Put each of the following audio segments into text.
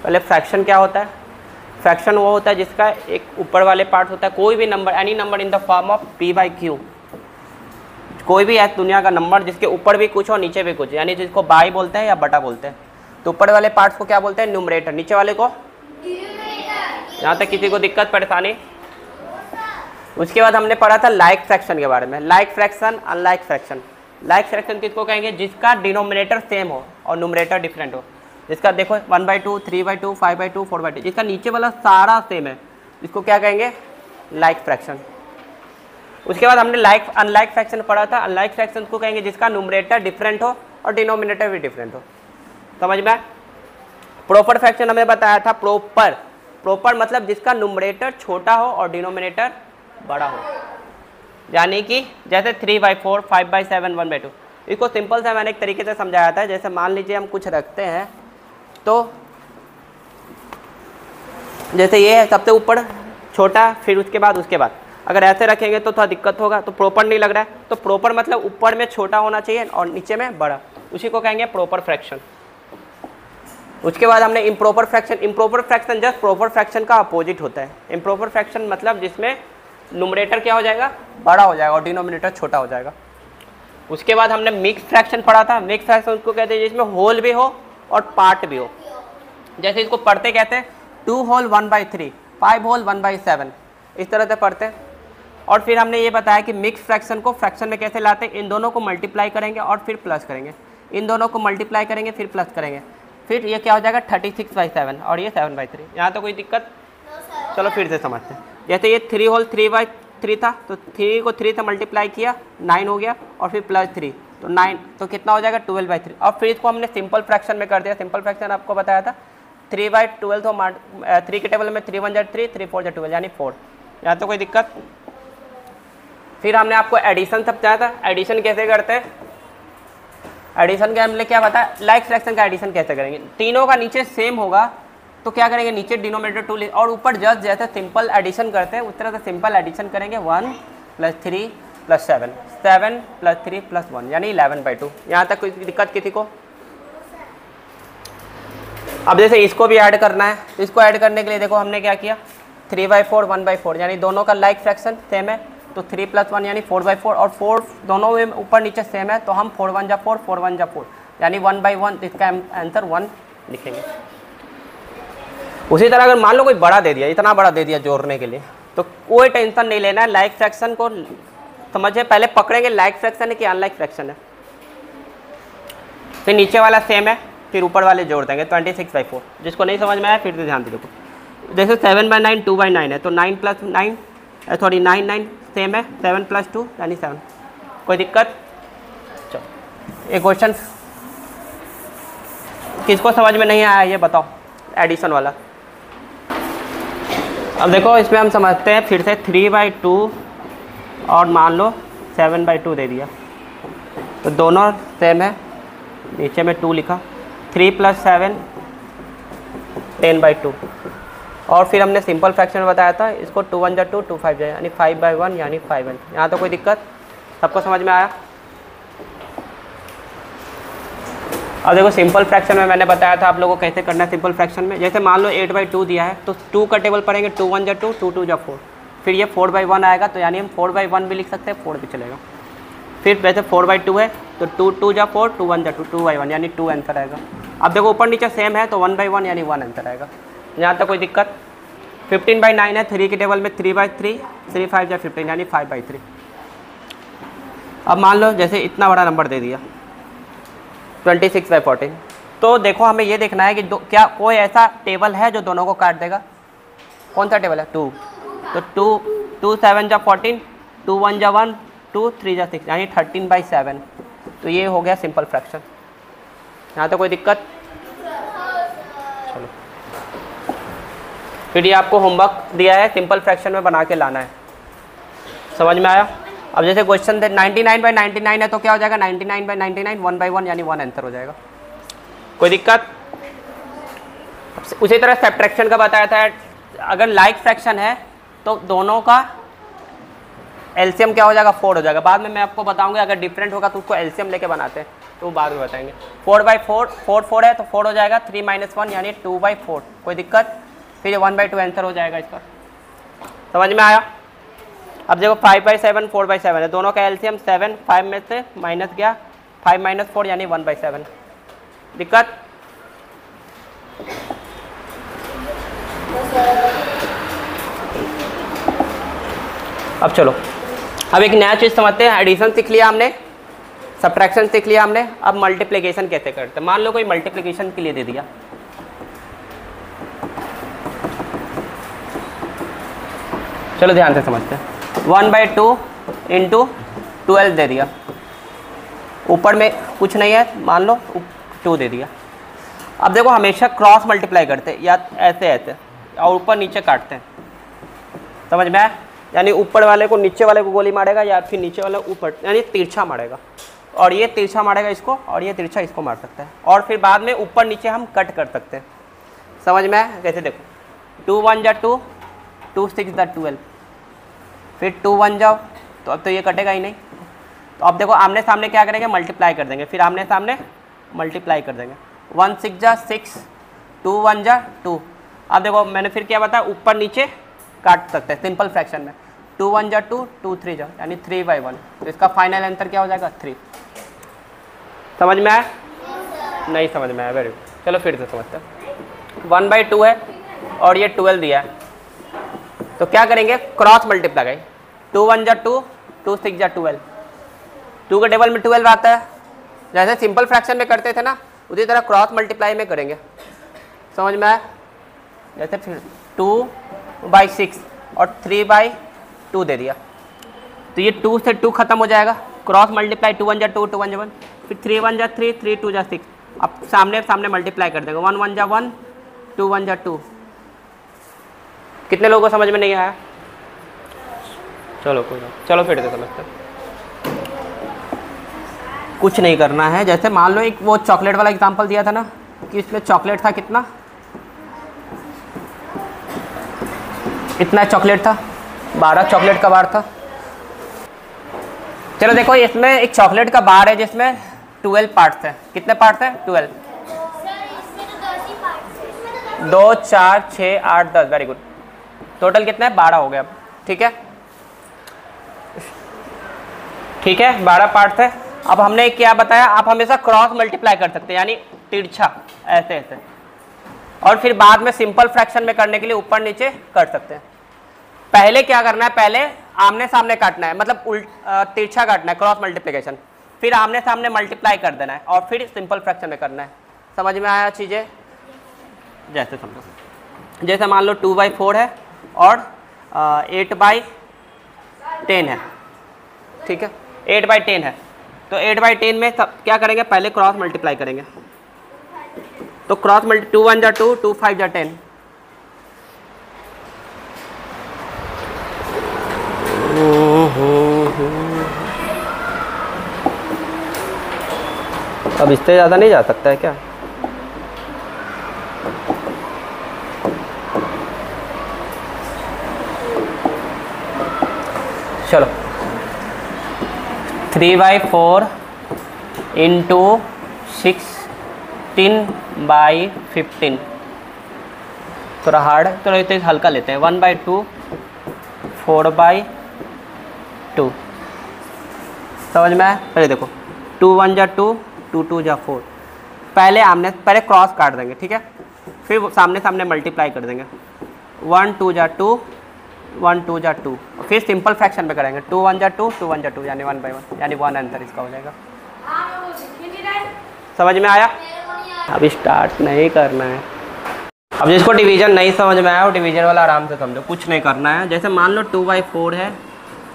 पहले फ्रैक्शन क्या होता है? फ्रैक्शन वो होता है जिसका एक ऊपर वाले पार्ट होता है, कोई भी number, any number in the form of p/q, कोई भी है दुनिया का नंबर जिसके ऊपर भी कुछ और नीचे भी कुछ, यानी जिसको बाई बोलते हैं या बटा बोलते हैं। तो ऊपर वाले पार्ट्स को क्या बोलते हैं? न्यूमरेटर। नीचे वाले को? यहाँ तक किसी को दिक्कत परेशानी? उसके बाद हमने पढ़ा था लाइक फ्रैक्शन के बारे में। Like fraction, unlike fraction. Like fraction किसको कहेंगे? जिसका डिनोमिनेटर सेम हो और न्यूमरेटर डिफरेंट हो। जिसका देखो 1/2, 3/2, 5/2, 4/2, जिसका नीचे वाला सारा सेम है, इसको क्या कहेंगे? Like fraction. उसके बाद हमने लाइक अनलाइक फ्रैक्शन पढ़ा था। अनलाइक फ्रैक्शन को कहेंगे जिसका न्यूमरेटर डिफरेंट हो और डिनोमिनेटर भी डिफरेंट हो। समझ में? प्रॉपर फ्रैक्शन हमें बताया था। प्रॉपर मतलब जिसका न्यूमरेटर छोटा हो और डिनोमिनेटर बड़ा हो, यानी कि जैसे 3/4, 5/7, 1/2। इसको सिंपल से मैंने एक तरीके से समझाया था। जैसे मान लीजिए हम कुछ रखते हैं, तो जैसे ये है सबसे ऊपर छोटा, फिर उसके बाद अगर ऐसे रखेंगे तो थोड़ा दिक्कत होगा, तो प्रॉपर नहीं लग रहा है। तो प्रॉपर मतलब ऊपर में छोटा होना चाहिए और नीचे में बड़ा, उसी को कहेंगे प्रॉपर फ्रैक्शन। उसके बाद हमने improper fraction. Improper fraction just proper fraction का अपोजिट होता है। इम्प्रॉपर फ्रैक्शन मतलब जिसमें न्यूमरेटर क्या हो जाएगा? बड़ा हो जाएगा और डिनोमिनेटर छोटा हो जाएगा। उसके बाद हमने मिक्स फ्रैक्शन पढ़ा था। मिक्स फ्रैक्शन उसको कहते हैं जिसमें होल भी हो और पार्ट भी हो। जैसे इसको पढ़ते कहते हैं 2 होल 1/3, 5 होल 1/7, इस तरह से पढ़ते हैं। और फिर हमने ये बताया कि मिक्स फ्रैक्शन को फ्रैक्शन में कैसे लाते हैं? इन दोनों को मल्टीप्लाई करेंगे और फिर प्लस करेंगे, इन दोनों को मल्टीप्लाई करेंगे फिर प्लस करेंगे, फिर ये क्या हो जाएगा? 36/7 और ये 7/3। यहाँ तो कोई दिक्कत? चलो फिर से समझते हैं। जैसे ये 3 होल 3/3 था, तो 3 को 3 से मल्टीप्लाई किया, 9 हो गया, और फिर प्लस 3, तो 9, तो कितना हो जाएगा? 12/3। और फिर इसको हमने सिंपल फ्रैक्शन में कर दिया। सिंपल फ्रैक्शन आपको बताया था 3/12, तो 3 के टेबल में 3 1 3, 3 4 12, यानी 4। यहाँ तो कोई दिक्कत? फिर हमने आपको एडिशन समझाया था। एडिशन कैसे करते हैं? एडिशन के हमने क्या बताया? लाइक फ्रैक्शन का एडिशन कैसे करेंगे? तीनों का नीचे सेम होगा तो क्या करेंगे? नीचे डिनोमिनेटर 2 और ऊपर जस्ट जैसे सिंपल एडिशन करते हैं उस तरह से सिंपल एडिशन करेंगे। 1 + 3 + 7, 7 + 3 + 1, यानी 11/2। यहाँ तक कोई दिक्कत किसी को? अब जैसे इसको भी ऐड करना है, तो इसको ऐड करने के लिए देखो हमने क्या किया? 3/4, 1/4, यानी दोनों का लाइक फ्रैक्शन सेम है, तो 3 + 1 यानी 4/4, और 4 दोनों में ऊपर नीचे सेम है, तो हम 4 1 जा 4, 4 1 जा 4, यानी 1/1। इसका आंसर 1 लिखेंगे। उसी तरह अगर मान लो कोई बड़ा दे दिया, इतना बड़ा दे दिया जोड़ने के लिए, तो कोई टेंशन नहीं लेना है। लाइक फ्रैक्शन को समझे, पहले पकड़ेंगे लाइक फ्रैक्शन है कि अनलाइक फ्रैक्शन है, फिर नीचे वाला सेम है, फिर ऊपर वाले जोड़ देंगे। 26/4। जिसको नहीं समझ में आया फिर से ध्यान दे देखो। जैसे 7/9 2/9 है, तो 9 + 9 सॉरी 9 9 सेम है, 7 + 2 यानी 7। कोई दिक्कत? चलो एक क्वेश्चन किसको समझ में नहीं आया ये बताओ, एडिशन वाला। अब देखो इसमें हम समझते हैं फिर से 3/2 और मान लो 7/2 दे दिया, तो दोनों सेम है, नीचे में 2 लिखा। 3 + 7 10/2। और फिर हमने सिंपल फ्रैक्शन में बताया था, इसको 2 1 जा 2, 2 5 जा, यानी 5/1 यानी 5n। यहाँ तो कोई दिक्कत? सबको समझ में आया? अब देखो सिंपल फ्रैक्शन में मैंने बताया था आप लोगों को कैसे करना है। सिंपल फ्रैक्शन में जैसे मान लो 8/2 दिया है, तो 2 का टेबल पढ़ेंगे, 2 1 जा 2, 2 2 जा 4, फिर ये 4/1 आएगा, तो यानी हम 4/1 भी लिख सकते हैं, 4 भी चलेगा। फिर वैसे 4/2 है, तो 2 2 जा 4, 2 1 जा 2, 2/1 यानी 2 आंसर आएगा। अब देखो ऊपर नीचे सेम है, तो 1/1 यानी 1 आंसर आएगा। यहाँ तक कोई दिक्कत? 15/9 है, 3 के टेबल में 3/3, 3 5 जा 15 यानी 5/3। अब मान लो जैसे इतना बड़ा नंबर दे दिया 26/14, तो देखो हमें ये देखना है कि क्या कोई ऐसा टेबल है जो दोनों को काट देगा? कौन सा टेबल है? 2। तो 2 7 जा 14, 2 1 जा 1, 2 3 जा 6 यानी 13/7। तो ये हो गया सिंपल फ्रैक्शन। यहाँ तो कोई दिक्कत? चलो फिर ये आपको होमवर्क दिया है, सिंपल फ्रैक्शन में बना के लाना है। समझ में आया? अब जैसे क्वेश्चन थे 99/99 है, तो क्या हो जाएगा? 99/99 1/1 यानी 1 आंसर हो जाएगा। कोई दिक्कत? उसी तरह सब्ट्रैक्शन का बताया था, अगर लाइक फ्रैक्शन है तो दोनों का एलसीएम क्या हो जाएगा? 4 हो जाएगा। बाद में मैं आपको बताऊंगा अगर डिफरेंट होगा तो उसको एलसीएम लेके बनाते हैं। तो बाद में बताएंगे। 4/4 4 है तो 4 हो जाएगा, 3 - 1 यानी 2/4। कोई दिक्कत? फिर 1/2 आंसर हो जाएगा इसका। समझ में आया? अब देखो 5/7 4/7 है, दोनों का एलसीएम 7, 5 में से माइनस गया, 5 - 4 यानी 1/7। दिक्कत? अब चलो, अब एक नया चीज़ समझते हैं। एडिशन सीख लिया हमने, सब्ट्रैक्शन सीख लिया हमने, अब मल्टीप्लिकेशन कैसे करते हैं। मान लो कोई मल्टीप्लिकेशन के लिए दे दिया, चलो ध्यान से समझते हैं। 1/2 इंटू 12 दे दिया, ऊपर में कुछ नहीं है, मान लो 2 दे दिया। अब देखो हमेशा क्रॉस मल्टीप्लाई करते हैं, या ऐसे ऐसे और ऊपर नीचे काटते हैं। समझ में आया? यानी ऊपर वाले को नीचे वाले को गोली मारेगा, या फिर नीचे वाला ऊपर, यानी तिरछा मारेगा, और ये तिरछा मारेगा इसको, और ये तिरछा इसको मार सकता है, और फिर बाद में ऊपर नीचे हम कट कर सकते हैं। समझ में आया? कैसे? देखो 2 1 जा 2, 2 6 जा 12, फिर 2 1 जाओ तो अब तो ये कटेगा ही नहीं। तो अब देखो आमने सामने क्या करेंगे, मल्टीप्लाई कर देंगे, फिर आमने सामने मल्टीप्लाई कर देंगे। 1 6 जा 6, 2 1 जा 2। अब देखो मैंने फिर क्या बताया, ऊपर नीचे काट सकते हैं सिंपल फ्रैक्शन में। 2 1 जा 2, 2 3 जा, यानी 3/1। तो इसका फाइनल आंसर क्या हो जाएगा? 3। समझ में आया? नहीं समझ में आया? Very good. चलो फिर से समझते हैं। 1/2 है और ये 12 दिया है, तो क्या करेंगे, क्रॉस मल्टीप्लाई। 2 1 जा 2, 2 6 जा 12, 2 के टेबल में 12 आता है। जैसे सिंपल फ्रैक्शन में करते थे ना, उसी तरह क्रॉस मल्टीप्लाई में करेंगे। समझ में आया? जैसे फिर 2/6 और 3/2 दे दिया, तो ये 2 से 2 खत्म हो जाएगा। क्रॉस मल्टीप्लाई 2 1 जा 2, 2 1 जा 1, फिर 3 1 जा 3, 3 2 जा 6। अब सामने सामने मल्टीप्लाई कर देंगे। 1 1 जा 1, 2 1 जा 2। कितने लोगों को समझ में नहीं आया? चलो कोई ना, चलो फिर से समझते हैं। कुछ नहीं करना है। जैसे मान लो एक वो चॉकलेट वाला एग्जांपल दिया था ना, कि इसमें चॉकलेट था कितना, इतना चॉकलेट था, 12 चॉकलेट का बार था। चलो देखो इसमें एक चॉकलेट का बार है जिसमें 12 पार्ट्स हैं। कितने पार्ट्स हैं? 12। 2 4 6 8 10, वेरी गुड। टोटल कितना है? 12 हो गया। ठीक है, ठीक है, 12 पार्ट्स है। अब हमने क्या बताया, आप हमेशा क्रॉस मल्टीप्लाई कर सकते हैं, यानी तिरछा ऐसे ऐसे, और फिर बाद में सिंपल फ्रैक्शन में करने के लिए ऊपर नीचे कर सकते हैं। पहले क्या करना है, पहले आमने सामने काटना है, मतलब तिरछा काटना है, क्रॉस मल्टीप्लिकेशन, फिर आमने सामने मल्टीप्लाई कर देना है, और फिर सिंपल फ्रैक्शन में करना है। समझ में आया चीज़ें? जैसे समझो, जैसे मान लो 2/4 है और 8/10 है। ठीक है, 8/10 है, तो 8/10 में क्या करेंगे, पहले क्रॉस मल्टीप्लाई करेंगे। तो क्रॉस मल्टी 2 1 जा 2, 2 5 जा 10। अब इससे ज़्यादा नहीं जा सकता है क्या? चलो 3/4 इंटू 16/15, थोड़ा हार्ड है, थोड़ा इसे हल्का लेते हैं। 1/2 4/2। समझ में आया? पहले देखो 2 1 जा 2, 2 2 जा 4। पहले क्रॉस काट देंगे, ठीक है, फिर सामने सामने मल्टीप्लाई कर देंगे। 1 2 जा 2, 1 2 जा 2, फिर सिंपल फ्रैक्शन में करेंगे। 2 1 जा 2, 2 1 जा 2, यानी 1/1, यानी 1 आंसर इसका हो जाएगा। समझ में आया? अभी स्टार्ट नहीं करना है। अब जिसको डिवीजन नहीं समझ में आया वो डिवीजन वाला आराम से समझो, कुछ नहीं करना है। जैसे मान लो 2/4 है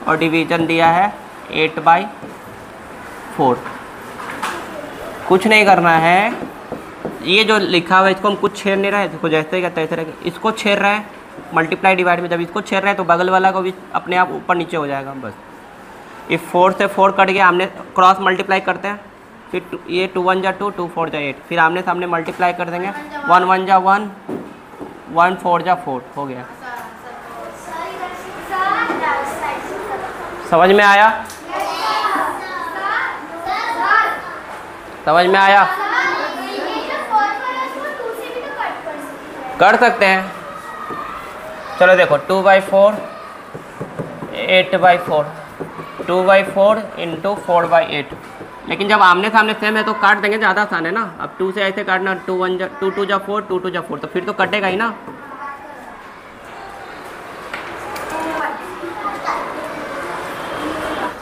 और डिवीजन दिया है 8/4, कुछ नहीं करना है। ये जो लिखा हुआ है इसको हम कुछ छेड़ नहीं रहे, इसको जैसे कहते हैं इसको छेड़ रहे हैं मल्टीप्लाई डिवाइड में। जब इसको छेड़ रहे हैं तो बगल वाला को भी अपने आप ऊपर नीचे हो जाएगा बस। ये 4 से 4 कट गया, हमने क्रॉस मल्टीप्लाई करते हैं, फिर ये 2 1 जा 2, 2 4 जा 8, फिर आमने सामने मल्टीप्लाई कर देंगे। 1 1 जा 1, 1 4 जा 4 हो गया। समझ में आया? समझ में आया? कर सकते हैं। चलो देखो 2/4 8/4 2/4 इंटू 4/8। लेकिन जब आमने सामने सेम है तो काट देंगे, ज़्यादा आसान है ना। अब 2 से ऐसे काटना, 2 2 जा 4 2 2 जा 4, तो फिर तो कटेगा ही ना।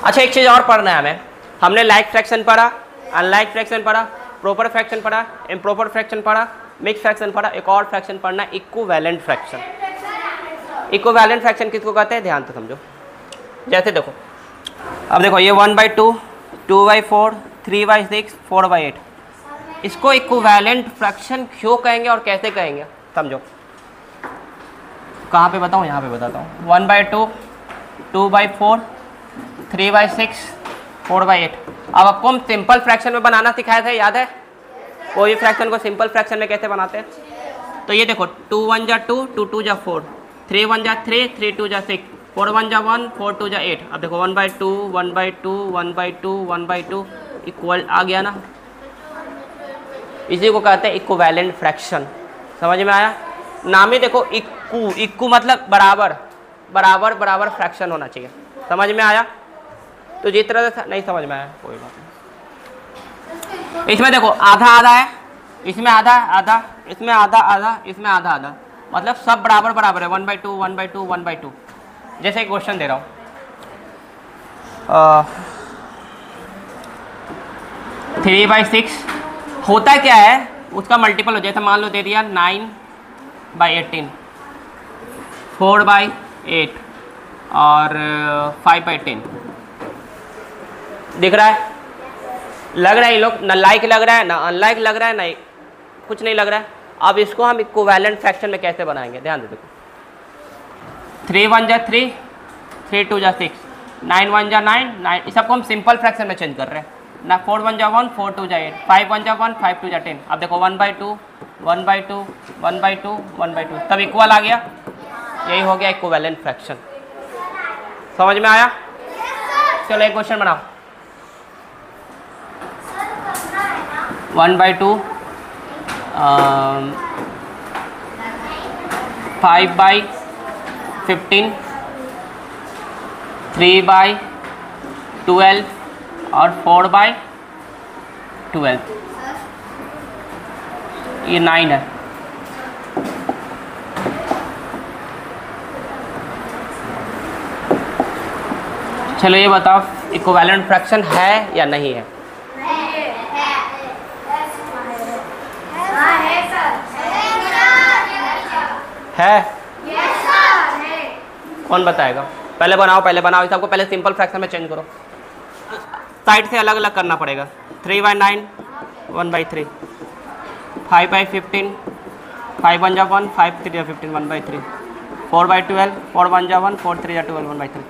अच्छा एक चीज़ और पढ़ना है हमें। हमने लाइक फ्रैक्शन पढ़ा, अनलाइक फ्रैक्शन पढ़ा, प्रॉपर फ्रैक्शन पढ़ा, इम्प्रॉपर फ्रैक्शन पढ़ा, मिक्स फ्रैक्शन पढ़ा। एक और फ्रैक्शन पढ़ना, इक्विवेलेंट फ्रैक्शन। इक्विवेलेंट फ्रैक्शन किसको कहते हैं, ध्यान से समझो। जैसे देखो, अब देखो ये 1/2 2/4 3/6 4/8, इसको इक्विवेलेंट फ्रैक्शन क्यों कहेंगे और कैसे कहेंगे समझो। कहाँ पे बताऊँ, यहाँ पे बताता हूँ। 1/2 2/4 3/6 4/8। अब आपको हम सिंपल फ्रैक्शन में बनाना सिखाए थे, याद है? कोई फ्रैक्शन को सिंपल फ्रैक्शन में कैसे बनाते हैं? तो ये देखो 2 1 जा 2 2 2 जा 4 3 1 जा 3 3 2 जा 6 4 1 जा 1 4 2 जा 8। अब देखो 1/2 1/2 1/2 1/2 इक्वल आ गया ना। इसी को कहते हैं इक्विवेलेंट फ्रैक्शन। समझ में आया? नाम ही देखो इक्कू, इक्कू मतलब बराबर, बराबर बराबर फ्रैक्शन होना चाहिए। समझ में आया? तो जिस तरह से नहीं समझ में आया कोई बात नहीं। इसमें देखो आधा आधा है, इसमें आधा आधा, इसमें आधा आधा, इसमें आधा आधा, मतलब सब बराबर बराबर है। 1/2 1/2 1/2। जैसे एक क्वेश्चन दे रहा हूँ, 3/6 होता क्या है, उसका मल्टीपल हो। जैसे मान लो दे दिया 9/18 4/8 और 5/10। दिख रहा है? लग रहा है ये लोग ना लाइक लग रहा है ना अनलाइक लग रहा है, ना कुछ नहीं लग रहा है। अब इसको हम इक्विवेलेंट फ्रैक्शन में कैसे बनाएंगे, ध्यान दे देखो। 3 1 जा 3 3 2 जा 6 9 1 जा 9 9, इस सबको हम सिंपल फ्रैक्शन में चेंज कर रहे हैं ना। 4 1 जा 1 4 2 जा 8 5 1 जा 1 5 2 जा 10। अब देखो 1/2 1/2 1/2 1/2, तब इक्वल आ गया। यही हो गया इक्विवेलेंट फ्रैक्शन। समझ में आया? चलो एक क्वेश्चन बनाओ। 1/2 5/15 3/12 और 4/12, ये 9 है। चलो ये बताओ इक्विवेलेंट फ्रैक्शन है या नहीं है? है? कौन बताएगा? पहले बनाओ, पहले बनाओ। इस सबको पहले सिंपल फ्रैक्शन में चेंज करो, साइड से अलग अलग करना पड़ेगा। 3/9 1/3 5/15 5 1 जा 1 5 3 जा 15 1/3 4/12 4 1 जा 1 4 3 जा 12 1/3।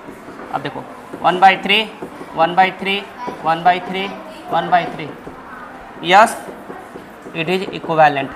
अब देखो 1/3 1/3 1/3 1/3, यस इट इज इक्विवेलेंट।